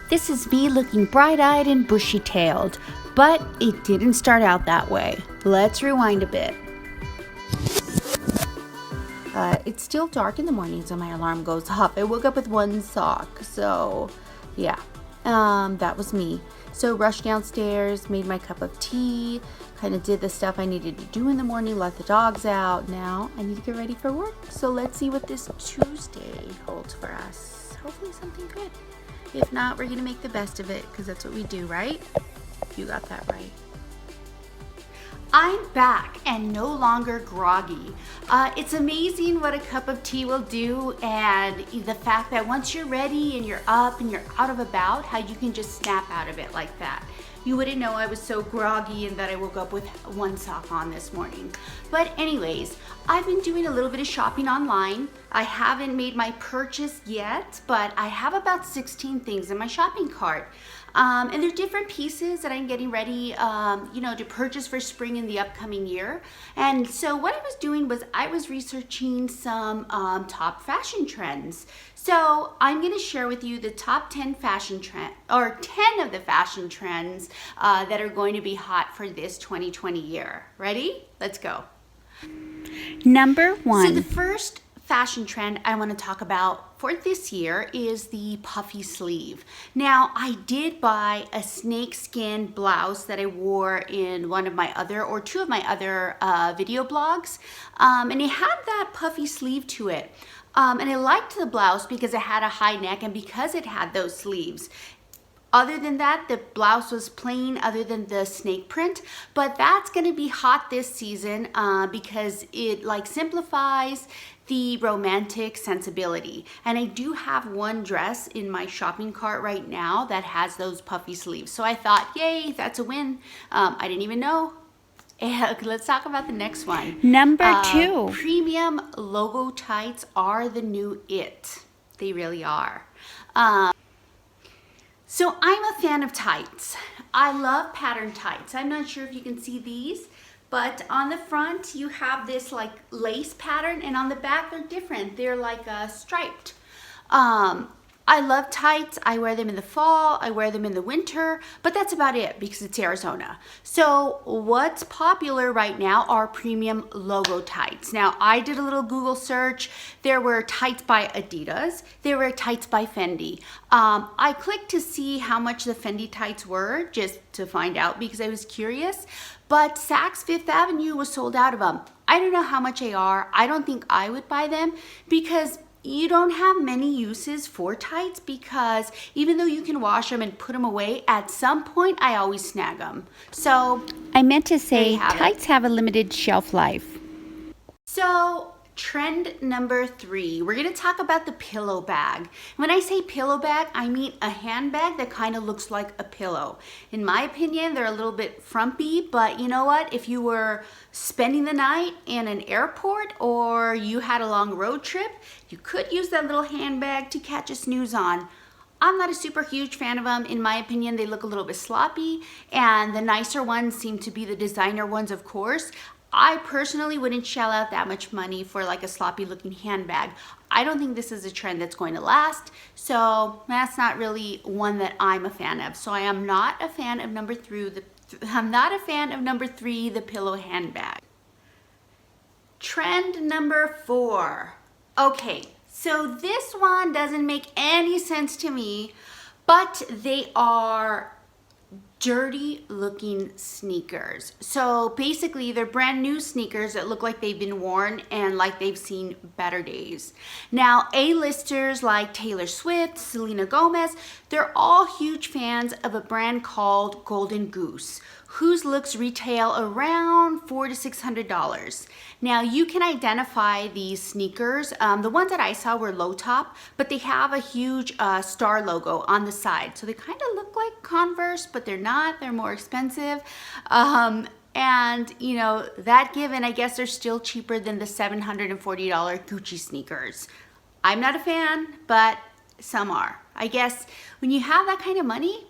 This is me looking bright-eyed and bushy-tailed, but it didn't start out that way. Let's rewind a bit. It's still dark in the mornings when my alarm goes off. I woke up with one sock, so yeah, that was me. So rushed downstairs, made my cup of tea, kind of did the stuff I needed to do in the morning, let the dogs out. Now I need to get ready for work. So let's see what this Tuesday holds for us. Hopefully something good. If not, we're gonna make the best of it because that's what we do, right? You got that right. I'm back and no longer groggy. It's amazing what a cup of tea will do, and the fact that once you're ready and you're up and you're out of about, how you can just snap out of it like that. You wouldn't know I was so groggy and that I woke up with one sock on this morning. But anyways, I've been doing a little bit of shopping online. I haven't made my purchase yet, but I have about 16 things in my shopping cart. And they're different pieces that I'm getting ready, to purchase for spring in the upcoming year. And so what I was doing was I was researching some top fashion trends. So I'm going to share with you the top 10 fashion trend, or 10 of the fashion trends that are going to be hot for this 2020 year. Ready? Let's go. Number 1. So the first fashion trend I want to talk about for this year is the puffy sleeve. Now, I did buy a snakeskin blouse that I wore in one of my other, or two of my other video blogs, and it had that puffy sleeve to it. And I liked the blouse because it had a high neck and because it had those sleeves. Other than that, the blouse was plain other than the snake print, but that's gonna be hot this season because it simplifies the romantic sensibility. And I do have one dress in my shopping cart right now that has those puffy sleeves. So I thought, yay, that's a win. I didn't even know. And let's talk about the next one. Number 2. Premium logo tights are the new it. They really are. So I'm a fan of tights. I love pattern tights. I'm not sure if you can see these, but on the front you have this lace pattern, and on the back they're different. They're striped. I love tights. I wear them in the fall, I wear them in the winter, but that's about it because it's Arizona. So what's popular right now are premium logo tights. Now, I did a little Google search. There were tights by Adidas. There were tights by Fendi. I clicked to see how much the Fendi tights were, just to find out because I was curious, but Saks Fifth Avenue was sold out of them. I don't know how much they are. I don't think I would buy them because you don't have many uses for tights, because even though you can wash them and put them away, at some point I always snag them. So I meant to say tights have a limited shelf life. So trend number 3, we're gonna talk about the pillow bag. When I say pillow bag, I mean a handbag that kind of looks like a pillow. In my opinion, they're a little bit frumpy, but you know what? If you were spending the night in an airport or you had a long road trip, you could use that little handbag to catch a snooze on. I'm not a super huge fan of them. In my opinion, they look a little bit sloppy, and the nicer ones seem to be the designer ones, of course. I personally wouldn't shell out that much money for a sloppy looking handbag. I don't think this is a trend that's going to last, so that's not really one that I'm a fan of. So I am not a fan of number 3, the pillow handbag. Trend number 4. Okay, so this one doesn't make any sense to me, but they are dirty looking sneakers. So basically they're brand new sneakers that look like they've been worn and like they've seen better days. Now, A-listers like Taylor Swift, Selena Gomez, they're all huge fans of a brand called Golden Goose, whose looks retail around $400 to $600. Now, you can identify these sneakers. The ones that I saw were low top, but they have a huge star logo on the side. So they kind of look like Converse, but they're not. They're more expensive. And, that given, I guess they're still cheaper than the $740 Gucci sneakers. I'm not a fan, but some are. I guess when you have that kind of money,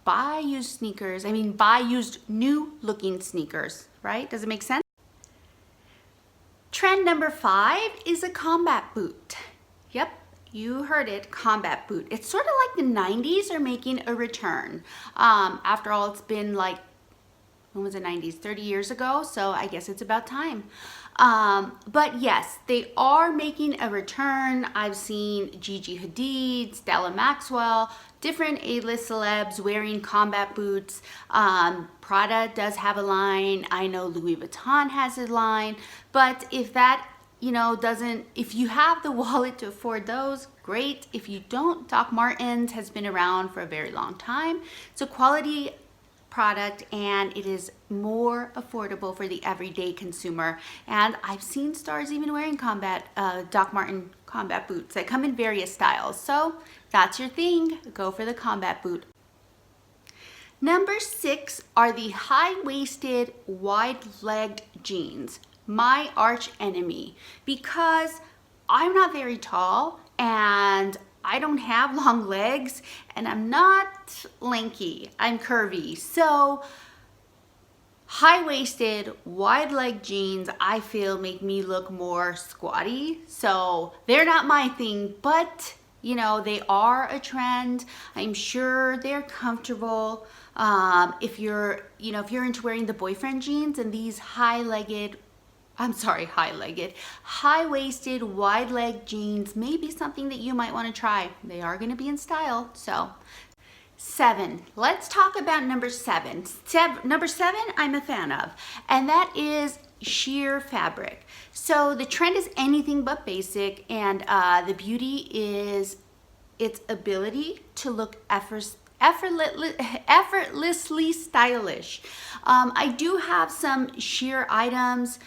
buy used sneakers. Buy used new looking sneakers, right? Does it make sense? Trend number 5 is a combat boot. Yep, You heard it, combat boot. It's sort of like the 90s are making a return. After all, it's been like, when was the 90s? 30 years ago, so I guess it's about time. But yes, they are making a return. I've seen Gigi Hadid, Stella Maxwell, different A-list celebs wearing combat boots. Prada does have a line. I know Louis Vuitton has a line. But if that if you have the wallet to afford those, great. If you don't, Doc Martens has been around for a very long time. It's a quality product and it is more affordable for the everyday consumer. And I've seen stars even wearing Doc Marten combat boots that come in various styles. So that's your thing. Go for the combat boot. Number 6 are the high-waisted, wide-legged jeans. My arch enemy, because I'm not very tall and I don't have long legs and I'm not lanky, I'm curvy. So high-waisted, wide-leg jeans I feel make me look more squatty. So they're not my thing, but they are a trend. I'm sure they're comfortable. If you're into wearing the boyfriend jeans and these high-waisted, wide leg jeans may be something that you might want to try. They are going to be in style. So 7, let's talk about number 7. Number 7 I'm a fan of, and that is sheer fabric. So the trend is anything but basic, and the beauty is its ability to look effortlessly stylish. I do have some sheer items.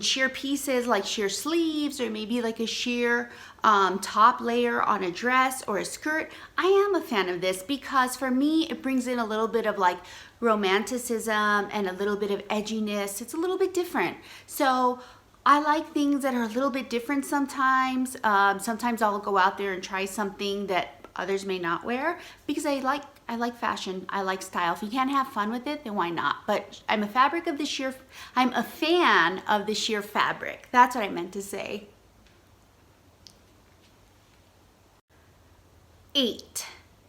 Sheer pieces like sheer sleeves or maybe like a sheer top layer on a dress or a skirt. I am a fan of this because for me it brings in a little bit of like romanticism and a little bit of edginess. It's a little bit different. So I like things that are a little bit different sometimes. Sometimes I'll go out there and try something that others may not wear because I like fashion. I like style. If you can't have fun with it, then why not? But I'm a fan of the sheer fabric. That's what I meant to say. 8.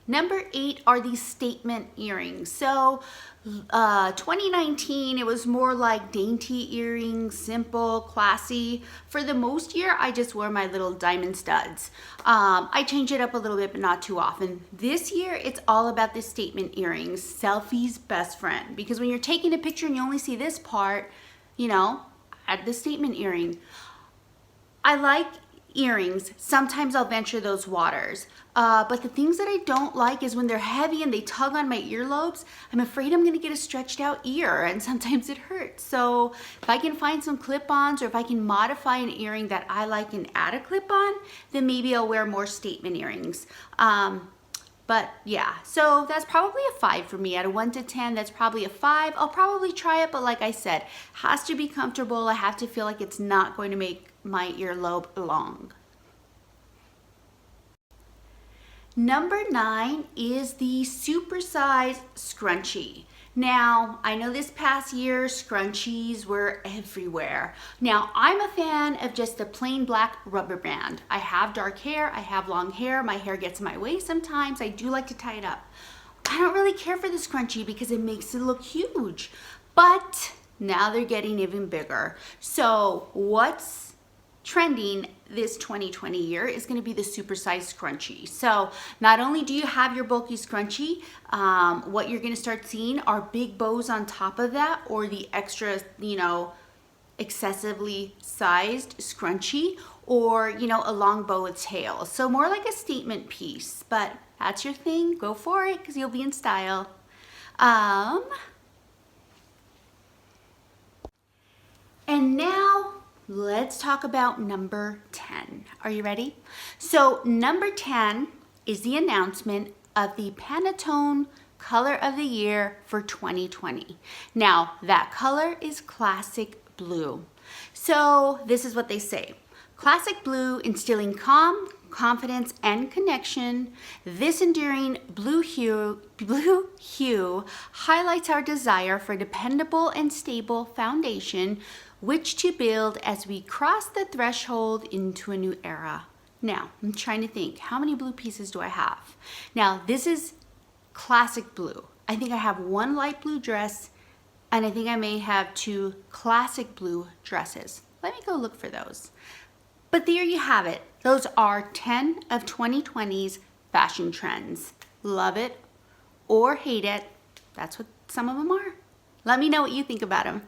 Number 8 are these statement earrings. So 2019, it was more like dainty earrings, simple, classy. For the most year, I just wore my little diamond studs. I change it up a little bit, but not too often. This year, it's all about the statement earrings, selfie's best friend. Because when you're taking a picture and you only see this part, add the statement earring. I like earrings. Sometimes I'll venture those waters. But the things that I don't like is when they're heavy and they tug on my earlobes. I'm afraid I'm going to get a stretched out ear and sometimes it hurts. So if I can find some clip-ons or if I can modify an earring that I like and add a clip-on, then maybe I'll wear more statement earrings. But yeah, so that's probably a 5 for me. Out of 1 to 10, that's probably a 5. I'll probably try it, but like I said, has to be comfortable. I have to feel like it's not going to make my earlobe long. Number 9 is the Supersize Scrunchie. Now, I know this past year, scrunchies were everywhere. Now, I'm a fan of just a plain black rubber band. I have dark hair, I have long hair, my hair gets in my way sometimes. I do like to tie it up. I don't really care for the scrunchie because it makes it look huge, but now they're getting even bigger. So what's trending this 2020 year is going to be the Supersize Scrunchie. So not only do you have your bulky scrunchie, what you're going to start seeing are big bows on top of that, or the extra, excessively sized scrunchie, or a long bow with tail. So more like a statement piece, but that's your thing. Go for it because you'll be in style. And now let's talk about number 10. Are you ready? So number 10 is the announcement of the Pantone Color of the Year for 2020. Now, that color is classic blue. So this is what they say. Classic blue, instilling calm, confidence, and connection. This enduring blue hue highlights our desire for dependable and stable foundation which to build as we cross the threshold into a new era. Now, I'm trying to think, how many blue pieces do I have? Now, this is classic blue. I think I have one light blue dress, and I think I may have two classic blue dresses. Let me go look for those. But there you have it. Those are 10 of 2020's fashion trends. Love it or hate it. That's what some of them are. Let me know what you think about them.